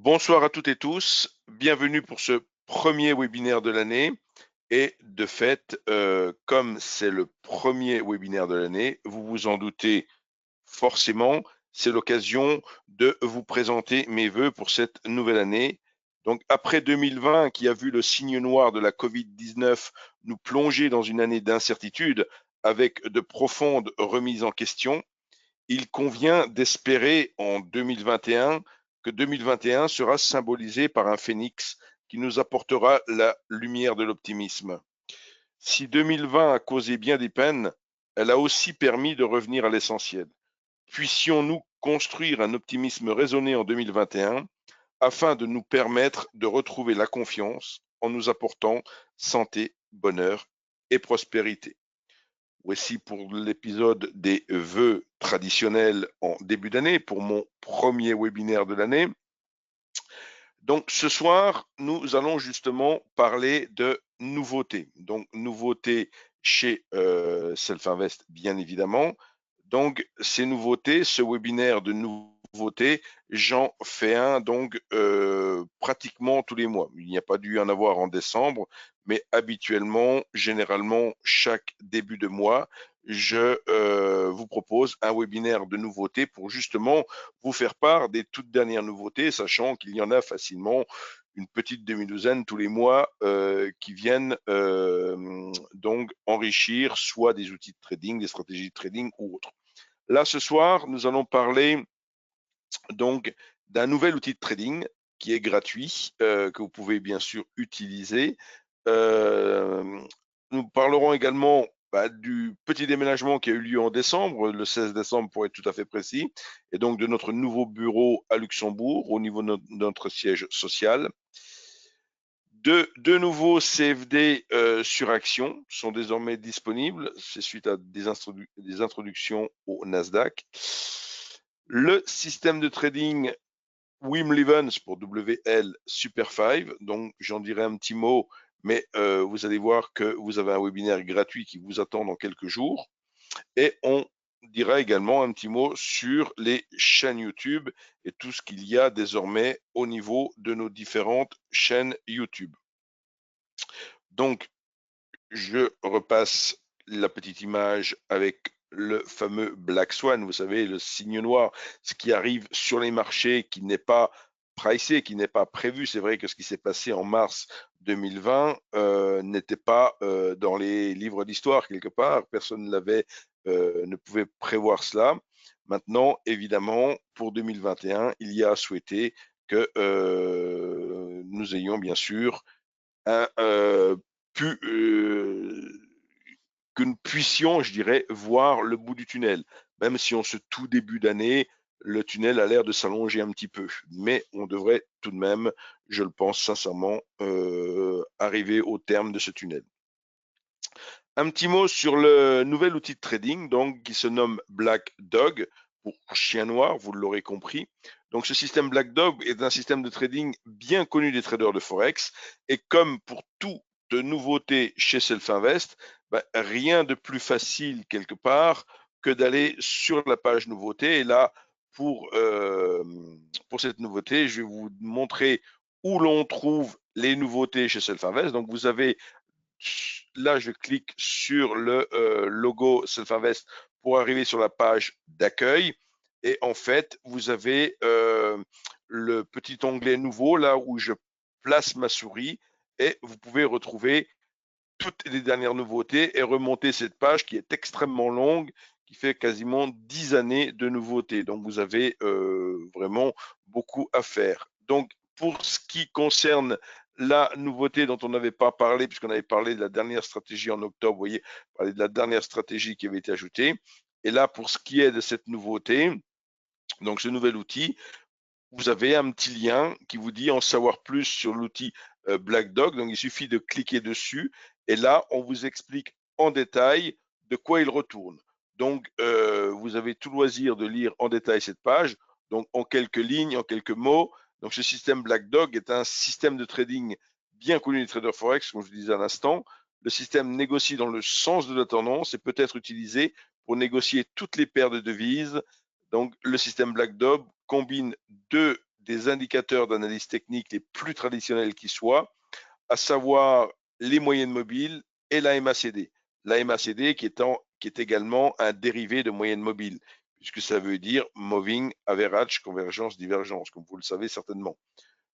Bonsoir à toutes et tous, bienvenue pour ce premier webinaire de l'année. Et de fait, comme c'est le premier webinaire de l'année, vous vous en doutez forcément, c'est l'occasion de vous présenter mes vœux pour cette nouvelle année. Donc après 2020 qui a vu le signe noir de la Covid-19 nous plonger dans une année d'incertitude avec de profondes remises en question, il convient d'espérer en 2021 que 2021 sera symbolisé par un phénix qui nous apportera la lumière de l'optimisme. Si 2020 a causé bien des peines, elle a aussi permis de revenir à l'essentiel. Puissions-nous construire un optimisme raisonné en 2021 afin de nous permettre de retrouver la confiance en nous apportant santé, bonheur et prospérité. Voici pour l'épisode des vœux traditionnels en début d'année, pour mon premier webinaire de l'année. Donc ce soir, nous allons justement parler de nouveautés. Donc nouveautés chez Self-Invest, bien évidemment. Donc ces nouveautés, ce webinaire de nouveautés, j'en fais un donc pratiquement tous les mois. Il n'y a pas dû en avoir en décembre, mais habituellement, généralement, chaque début de mois, je vous propose un webinaire de nouveautés pour justement vous faire part des toutes dernières nouveautés, sachant qu'il y en a facilement une petite demi-douzaine tous les mois qui viennent donc enrichir soit des outils de trading, des stratégies de trading ou autres. Là, ce soir, nous allons parler donc d'un nouvel outil de trading qui est gratuit, que vous pouvez bien sûr utiliser. Nous parlerons également du petit déménagement qui a eu lieu en décembre, le 16 décembre pour être tout à fait précis, et donc de notre nouveau bureau à Luxembourg au niveau de notre siège social. De nouveaux CFD sur action sont désormais disponibles. C'est suite à des introductions au Nasdaq. Le système de trading Wim Levens pour WL Super 5. Donc, j'en dirai un petit mot, mais vous allez voir que vous avez un webinaire gratuit qui vous attend dans quelques jours. Et on dira également un petit mot sur les chaînes YouTube et tout ce qu'il y a désormais au niveau de nos différentes chaînes YouTube. Donc, je repasse la petite image avec le fameux Black Swan, vous savez, le signe noir, ce qui arrive sur les marchés, qui n'est pas pricé, qui n'est pas prévu. C'est vrai que ce qui s'est passé en mars 2020 n'était pas dans les livres d'histoire quelque part. Personne ne pouvait prévoir cela. Maintenant, évidemment, pour 2021, il y a à souhaiter que nous ayons bien sûr un, pu, que nous puissions, je dirais, voir le bout du tunnel. Même si en ce tout début d'année, le tunnel a l'air de s'allonger un petit peu. Mais on devrait tout de même, je le pense sincèrement, arriver au terme de ce tunnel. Un petit mot sur le nouvel outil de trading, donc, qui se nomme Black Dog, pour chien noir, vous l'aurez compris. Donc ce système Black Dog est un système de trading bien connu des traders de Forex. Et comme pour toute nouveauté chez Self-Invest, rien de plus facile quelque part que d'aller sur la page nouveauté. Et là, pour cette nouveauté, je vais vous montrer où l'on trouve les nouveautés chez Self-Invest. Donc vous avez là, je clique sur le logo Self-Invest pour arriver sur la page d'accueil. Et en fait, vous avez le petit onglet nouveau, là où je place ma souris, et vous pouvez retrouver toutes les dernières nouveautés et remonter cette page qui est extrêmement longue, qui fait quasiment 10 années de nouveautés. Donc, vous avez vraiment beaucoup à faire. Donc, pour ce qui concerne la nouveauté dont on n'avait pas parlé, puisqu'on avait parlé de la dernière stratégie en octobre, vous voyez, parler de la dernière stratégie qui avait été ajoutée. Et là, pour ce qui est de cette nouveauté, donc ce nouvel outil, vous avez un petit lien qui vous dit en savoir plus sur l'outil Black Dog. Donc, il suffit de cliquer dessus et là, on vous explique en détail de quoi il retourne. Donc, vous avez tout loisir de lire en détail cette page. Donc, en quelques lignes, en quelques mots. Donc, ce système Black Dog est un système de trading bien connu des traders Forex, comme je vous disais à l'instant. Le système négocie dans le sens de la tendance et peut être utilisé pour négocier toutes les paires de devises. Donc, le système Black Dog combine deux des indicateurs d'analyse technique les plus traditionnels qui soient, à savoir les moyennes mobiles et la MACD. La MACD qui est également un dérivé de moyenne mobile, puisque ça veut dire Moving Average Convergence Divergence, comme vous le savez certainement.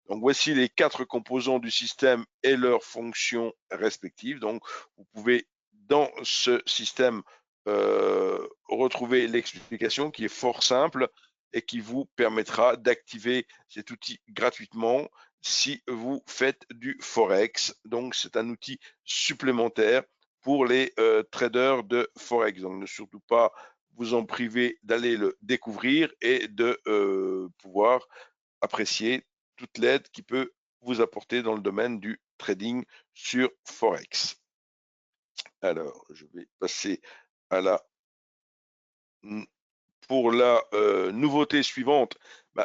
Donc voici les 4 composants du système et leurs fonctions respectives. Donc vous pouvez dans ce système retrouver l'explication qui est fort simple et qui vous permettra d'activer cet outil gratuitement si vous faites du Forex. Donc c'est un outil supplémentaire pour les traders de Forex. Donc ne surtout pas vous en priver d'aller le découvrir et de pouvoir apprécier toute l'aide qui peut vous apporter dans le domaine du trading sur Forex. Alors, je vais passer à la pour la nouveauté suivante.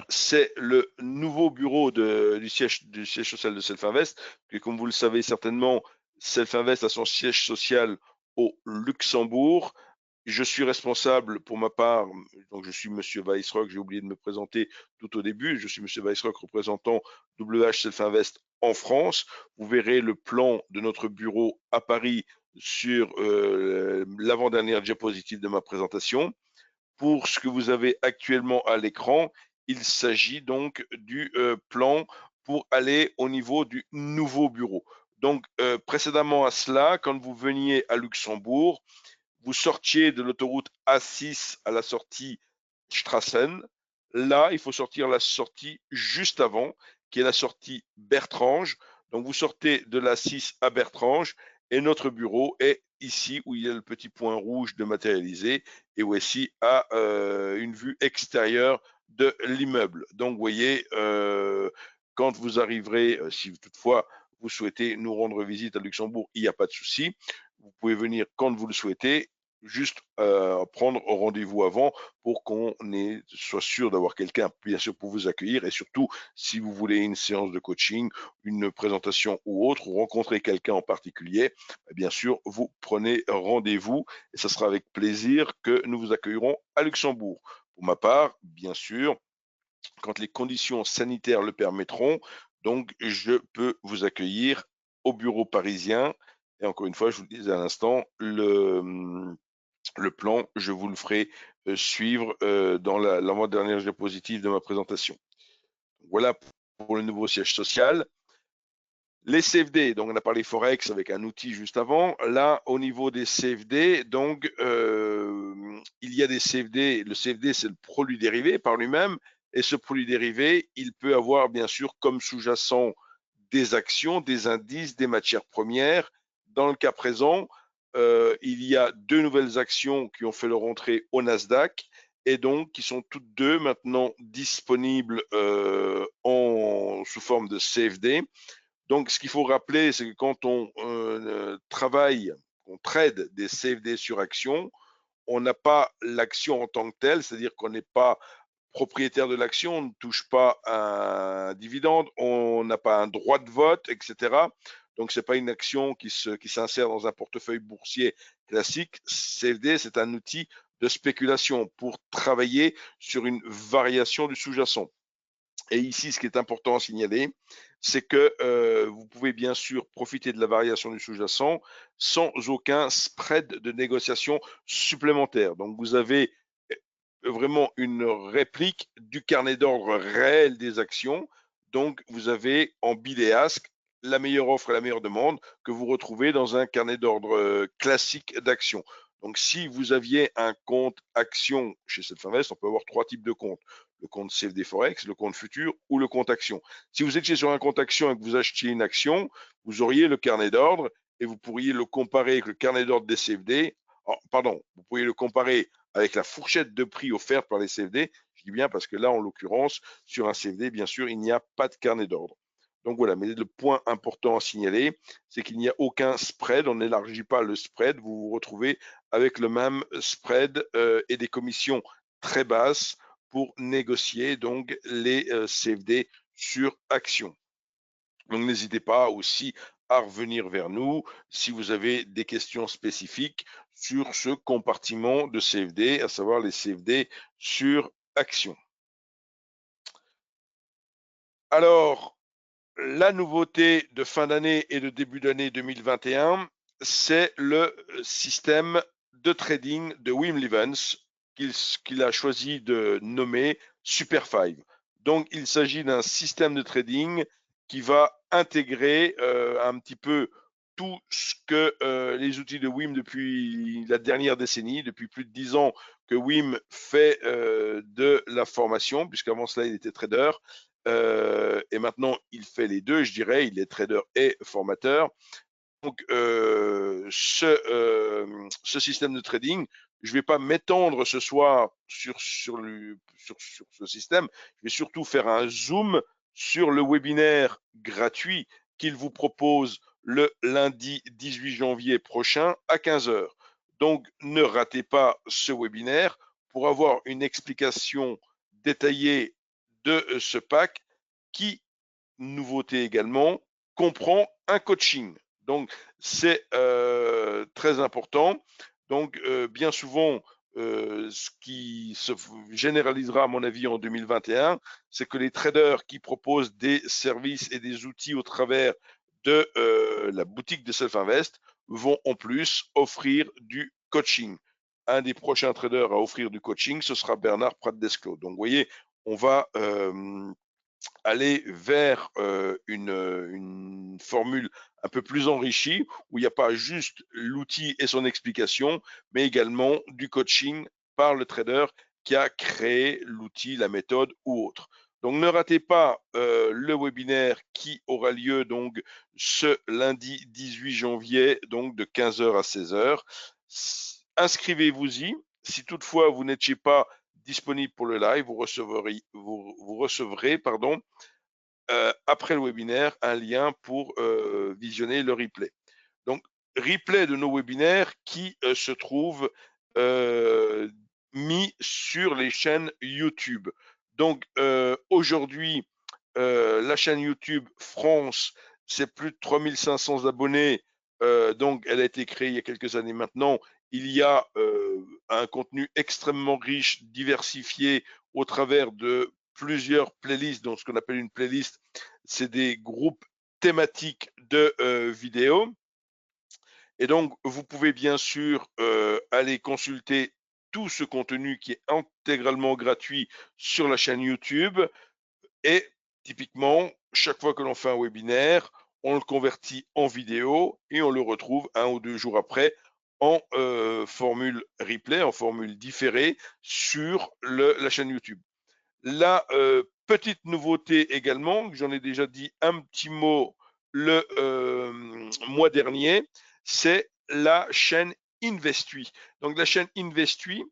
C'est le nouveau bureau du siège social de Selfinvest. Et comme vous le savez certainement, Selfinvest a son siège social au Luxembourg. Je suis responsable pour ma part, donc je suis Monsieur Weissrock, j'ai oublié de me présenter tout au début, je suis Monsieur Weissrock, représentant WH Selfinvest en France. Vous verrez le plan de notre bureau à Paris sur l'avant-dernière diapositive de ma présentation. Pour ce que vous avez actuellement à l'écran, il s'agit donc du plan pour aller au niveau du nouveau bureau. Donc précédemment à cela, quand vous veniez à Luxembourg, vous sortiez de l'autoroute A6 à la sortie Strassen. Là, il faut sortir la sortie juste avant, qui est la sortie Bertrange. Donc, vous sortez de la 6 à Bertrange et notre bureau est ici où il y a le petit point rouge de matérialiser et voici à une vue extérieure de l'immeuble. Donc, vous voyez, quand vous arriverez, si toutefois vous souhaitez nous rendre visite à Luxembourg, il n'y a pas de souci. Vous pouvez venir quand vous le souhaitez, juste prendre rendez-vous avant pour qu'on soit sûr d'avoir quelqu'un, bien sûr, pour vous accueillir. Et surtout, si vous voulez une séance de coaching, une présentation ou autre, ou rencontrer quelqu'un en particulier, bien sûr, vous prenez rendez-vous et ce sera avec plaisir que nous vous accueillerons à Luxembourg. Pour ma part, bien sûr, quand les conditions sanitaires le permettront, donc je peux vous accueillir au bureau parisien. Et encore une fois, je vous le disais à l'instant, le plan, je vous le ferai suivre dans l'avant-dernière diapositive de ma présentation. Voilà pour le nouveau siège social. Les CFD, donc on a parlé Forex avec un outil juste avant. Là, au niveau des CFD, donc il y a des CFD. Le CFD, c'est le produit dérivé par lui-même. Et ce produit dérivé, il peut avoir bien sûr comme sous-jacent des actions, des indices, des matières premières. Dans le cas présent, il y a 2 nouvelles actions qui ont fait leur entrée au Nasdaq et donc qui sont toutes deux maintenant disponibles sous forme de CFD. Donc, ce qu'il faut rappeler, c'est que quand on travaille, on trade des CFD sur action, on n'a pas l'action en tant que telle, c'est-à-dire qu'on n'est pas propriétaire de l'action, on ne touche pas un dividende, on n'a pas un droit de vote, etc. Donc, ce n'est pas une action qui s'insère dans un portefeuille boursier classique. CFD, c'est un outil de spéculation pour travailler sur une variation du sous-jacent. Et ici, ce qui est important à signaler, c'est que vous pouvez bien sûr profiter de la variation du sous-jacent sans aucun spread de négociation supplémentaire. Donc, vous avez vraiment une réplique du carnet d'ordre réel des actions. Donc, vous avez en bid et ask la meilleure offre et la meilleure demande que vous retrouvez dans un carnet d'ordre classique d'actions. Donc, si vous aviez un compte action chez Selfinvest, on peut avoir 3 types de comptes. Le compte CFD Forex, le compte futur ou le compte action. Si vous étiez sur un compte action et que vous achetiez une action, vous auriez le carnet d'ordre et vous pourriez le comparer avec le carnet d'ordre des CFD. Pardon, vous pourriez le comparer avec la fourchette de prix offerte par les CFD. Je dis bien parce que là, en l'occurrence, sur un CFD, bien sûr, il n'y a pas de carnet d'ordre. Donc voilà, mais le point important à signaler, c'est qu'il n'y a aucun spread, on n'élargit pas le spread, vous vous retrouvez avec le même spread et des commissions très basses pour négocier donc les CFD sur action. Donc n'hésitez pas aussi à revenir vers nous si vous avez des questions spécifiques sur ce compartiment de CFD, à savoir les CFD sur action. Alors, la nouveauté de fin d'année et de début d'année 2021, c'est le système de trading de Wim Levens qu'il a choisi de nommer Super 5. Donc, il s'agit d'un système de trading qui va intégrer un petit peu tout ce que les outils de Wim depuis la dernière décennie, depuis plus de 10 ans que Wim fait de la formation, puisqu'avant cela, il était trader. Et maintenant, il fait les deux, je dirais, il est trader et formateur. Donc, ce système de trading, je ne vais pas m'étendre ce soir sur ce système, je vais surtout faire un zoom sur le webinaire gratuit qu'il vous propose le lundi 18 janvier prochain à 15 heures. Donc, ne ratez pas ce webinaire pour avoir une explication détaillée de ce pack qui, nouveauté également, comprend un coaching. Donc, c'est très important. Donc, bien souvent, ce qui se généralisera, à mon avis, en 2021, c'est que les traders qui proposent des services et des outils au travers de la boutique de Self-Invest vont en plus offrir du coaching. Un des prochains traders à offrir du coaching, ce sera Bernard Prat-Desclos. Donc, vous voyez, on va aller vers une formule un peu plus enrichie où il n'y a pas juste l'outil et son explication, mais également du coaching par le trader qui a créé l'outil, la méthode ou autre. Donc ne ratez pas le webinaire qui aura lieu donc ce lundi 18 janvier donc de 15h à 16h. Inscrivez-vous-y. Si toutefois vous n'étiez pas disponible pour le live, vous recevrez pardon, après le webinaire un lien pour visionner le replay. Donc, replay de nos webinaires qui se trouvent mis sur les chaînes YouTube. Donc, aujourd'hui, la chaîne YouTube France, c'est plus de 3500 abonnés. Donc, elle a été créée il y a quelques années maintenant. Il y a un contenu extrêmement riche, diversifié au travers de plusieurs playlists. Donc, ce qu'on appelle une playlist, c'est des groupes thématiques de vidéos. Et donc, vous pouvez bien sûr aller consulter tout ce contenu qui est intégralement gratuit sur la chaîne YouTube. Et typiquement, chaque fois que l'on fait un webinaire, on le convertit en vidéo et on le retrouve 1 ou 2 jours après en formule replay, en formule différée sur la chaîne YouTube. La petite nouveauté également, j'en ai déjà dit un petit mot le mois dernier, c'est la chaîne Investui. Donc la chaîne Investui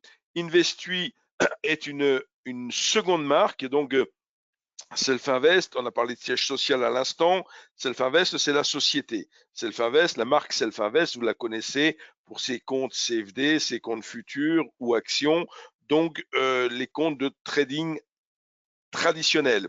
est une seconde marque. Donc Self-Invest, on a parlé de siège social à l'instant. Self-Invest, c'est la société. Self-Invest, la marque Self-Invest, vous la connaissez pour ses comptes CFD, ses comptes futurs ou actions. Donc les comptes de trading traditionnels,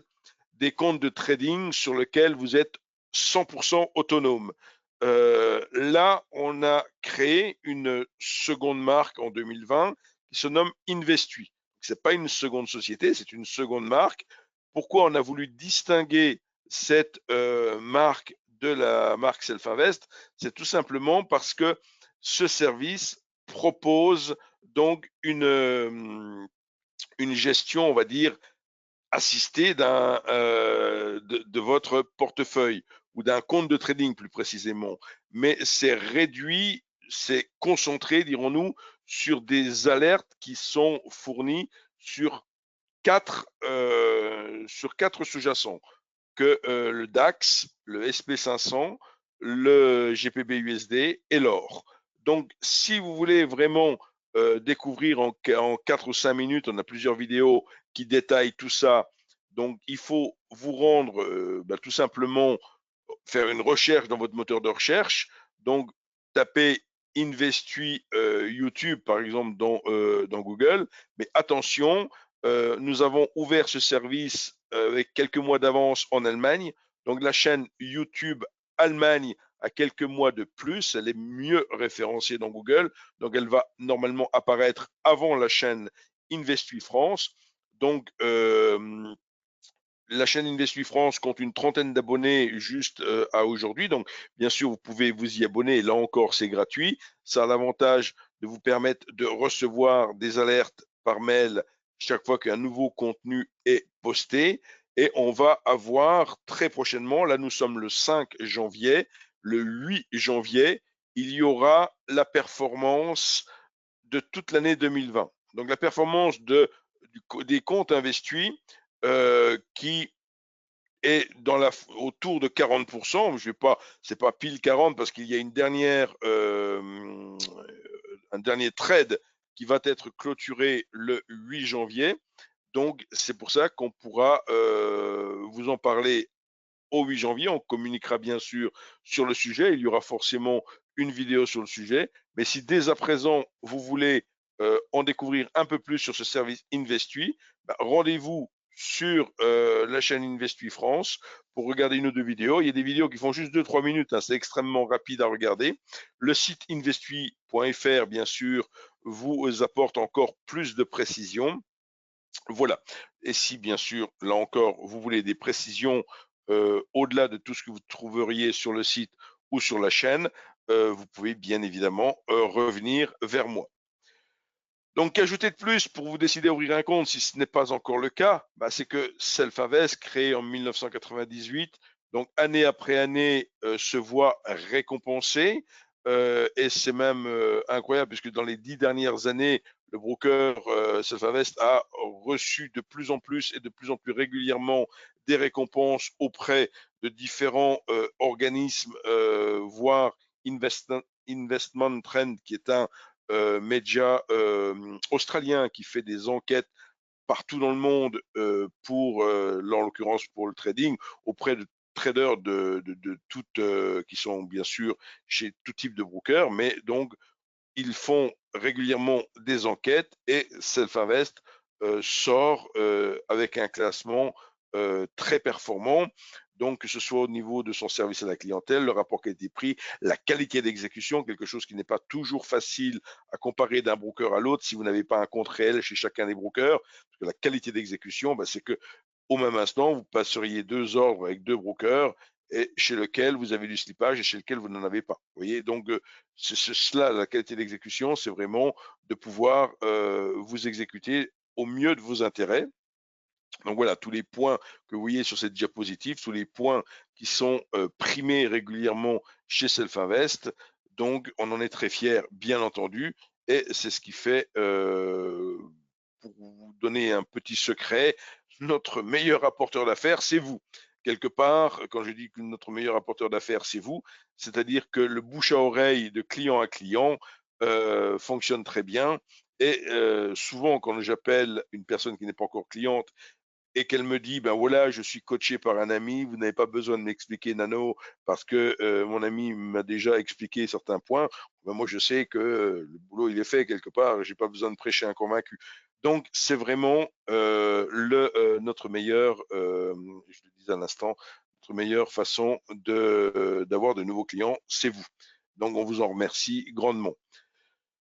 des comptes de trading sur lesquels vous êtes 100% autonome. Là, on a créé une seconde marque en 2020 qui se nomme Investui. Ce n'est pas une seconde société, c'est une seconde marque. Pourquoi on a voulu distinguer cette marque de la marque Self-Invest? C'est tout simplement parce que ce service propose donc une gestion, on va dire, assisté de votre portefeuille ou d'un compte de trading plus précisément. Mais c'est réduit, c'est concentré, dirons-nous, sur des alertes qui sont fournies sur quatre sous-jacents, que le DAX, le SP500, le GPB-USD et l'or. Donc, si vous voulez vraiment découvrir en 4 ou 5 minutes, on a plusieurs vidéos qui détaillent tout ça. Donc, il faut vous rendre tout simplement faire une recherche dans votre moteur de recherche. Donc, tapez Investui YouTube, par exemple, dans Google. Mais attention, nous avons ouvert ce service avec quelques mois d'avance en Allemagne. Donc, la chaîne YouTube Allemagne a quelques mois de plus. Elle est mieux référencée dans Google. Donc, elle va normalement apparaître avant la chaîne Investui France. Donc, la chaîne Investui France compte une trentaine d'abonnés juste à aujourd'hui. Donc, bien sûr, vous pouvez vous y abonner. Là encore, c'est gratuit. Ça a l'avantage de vous permettre de recevoir des alertes par mail chaque fois qu'un nouveau contenu est posté. Et on va avoir très prochainement, là nous sommes le 5 janvier, le 8 janvier, il y aura la performance de toute l'année 2020. Donc la performance des comptes investis qui est autour de 40%. Je vais pas, c'est pas pile 40 parce qu'il y a un dernier trade qui va être clôturé le 8 janvier. Donc c'est pour ça qu'on pourra vous en parler au 8 janvier. On communiquera bien sûr sur le sujet. Il y aura forcément une vidéo sur le sujet. Mais si dès à présent, vous voulez en découvrir un peu plus sur ce service Investui, bah, rendez-vous sur la chaîne Investui France pour regarder une ou deux vidéos. Il y a des vidéos qui font juste 2-3 minutes. Hein, c'est extrêmement rapide à regarder. Le site investui.fr, bien sûr, vous apporte encore plus de précisions. Voilà. Et si, bien sûr, là encore, vous voulez des précisions au-delà de tout ce que vous trouveriez sur le site ou sur la chaîne, vous pouvez bien évidemment revenir vers moi. Donc, qu'ajouter de plus pour vous décider à ouvrir un compte si ce n'est pas encore le cas? Bah, c'est que Self-Invest, créé en 1998, donc année après année, se voit récompensé. Et c'est même incroyable puisque dans les 10 dernières années, le broker Self-Invest a reçu de plus en plus et de plus en plus régulièrement des récompenses auprès de différents organismes, voire Investment Trend, qui est un média australien qui fait des enquêtes partout dans le monde pour, là, en l'occurrence pour le trading, auprès de traders de toutes, qui sont bien sûr chez tout type de broker, mais donc ils font régulièrement des enquêtes et Self-Invest sort avec un classement très performant. Donc, que ce soit au niveau de son service à la clientèle, le rapport qualité-prix, la qualité d'exécution, quelque chose qui n'est pas toujours facile à comparer d'un broker à l'autre si vous n'avez pas un compte réel chez chacun des brokers. Parce que la qualité d'exécution, bah, c'est que au même instant, vous passeriez 2 ordres avec 2 brokers et chez lequel vous avez du slippage et chez lequel vous n'en avez pas. Vous voyez, donc c'est cela, la qualité d'exécution, c'est vraiment de pouvoir vous exécuter au mieux de vos intérêts. Donc voilà, tous les points que vous voyez sur cette diapositive, tous les points qui sont primés régulièrement chez Self-Invest. Donc on en est très fiers, bien entendu, et c'est ce qui fait, pour vous donner un petit secret, notre meilleur apporteur d'affaires, c'est vous. Quelque part, quand je dis que notre meilleur apporteur d'affaires, c'est vous, c'est-à-dire que le bouche à oreille de client à client fonctionne très bien. Et souvent, quand j'appelle une personne qui n'est pas encore cliente et qu'elle me dit, ben voilà, je suis coaché par un ami, vous n'avez pas besoin de m'expliquer Nano parce que mon ami m'a déjà expliqué certains points. Ben moi, je sais que le boulot, il est fait quelque part, j'ai pas besoin de prêcher un convaincu. Donc, c'est vraiment notre meilleure, je le disais à l'instant, notre meilleure façon d'avoir de nouveaux clients, c'est vous. Donc, on vous en remercie grandement.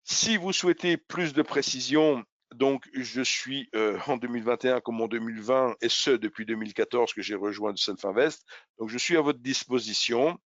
Si vous souhaitez plus de précision, donc je suis en 2021 comme en 2020 et ce depuis 2014 que j'ai rejoint Self-Invest. Donc je suis à votre disposition.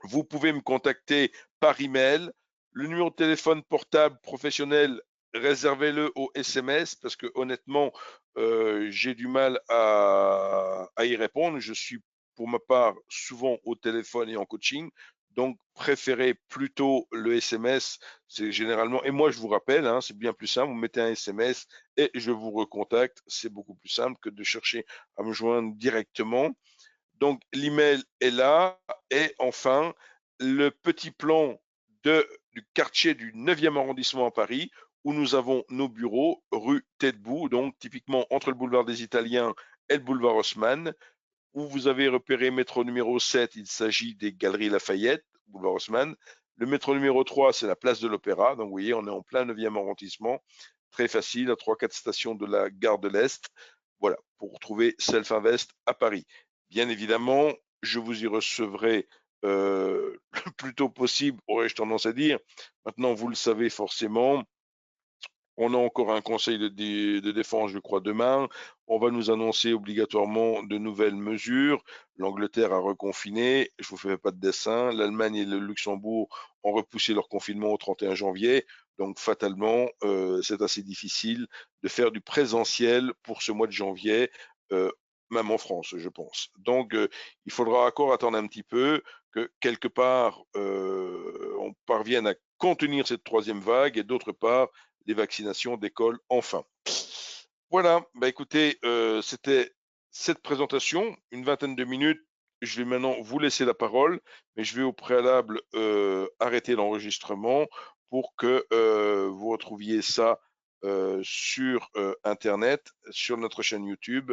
Vous pouvez me contacter par email. Le numéro de téléphone portable professionnel, réservez-le au SMS parce que honnêtement, j'ai du mal à y répondre. Je suis pour ma part souvent au téléphone et en coaching. Donc, préférez plutôt le SMS. C'est généralement, et moi je vous rappelle, hein, c'est bien plus simple. Vous mettez un SMS et je vous recontacte. C'est beaucoup plus simple que de chercher à me joindre directement. Donc, l'email est là. Et enfin, le petit plan du quartier du 9e arrondissement à Paris, où nous avons nos bureaux, rue Taitbout, donc typiquement entre le boulevard des Italiens et le boulevard Haussmann, où vous avez repéré métro numéro 7, il s'agit des Galeries Lafayette, boulevard Haussmann. Le métro numéro 3, c'est la place de l'Opéra. Donc, vous voyez, on est en plein 9e arrondissement. Très facile, à 3-4 stations de la gare de l'Est. Voilà, pour retrouver Self-Invest à Paris. Bien évidemment, je vous y recevrai le plus tôt possible, aurais-je tendance à dire. Maintenant, vous le savez forcément, on a encore un conseil de défense, je crois, demain. on va nous annoncer obligatoirement de nouvelles mesures. L'Angleterre a reconfiné, je vous fais pas de dessin. L'Allemagne et le Luxembourg ont repoussé leur confinement au 31 janvier. Donc fatalement, c'est assez difficile de faire du présentiel pour ce mois de janvier, même en France, je pense. Donc il faudra encore attendre un petit peu que quelque part on parvienne à contenir cette troisième vague et d'autre part les vaccinations décollent enfin. Voilà, bah écoutez, c'était cette présentation, une vingtaine de minutes. Je vais maintenant vous laisser la parole, mais je vais au préalable arrêter l'enregistrement pour que vous retrouviez ça sur Internet, sur notre chaîne YouTube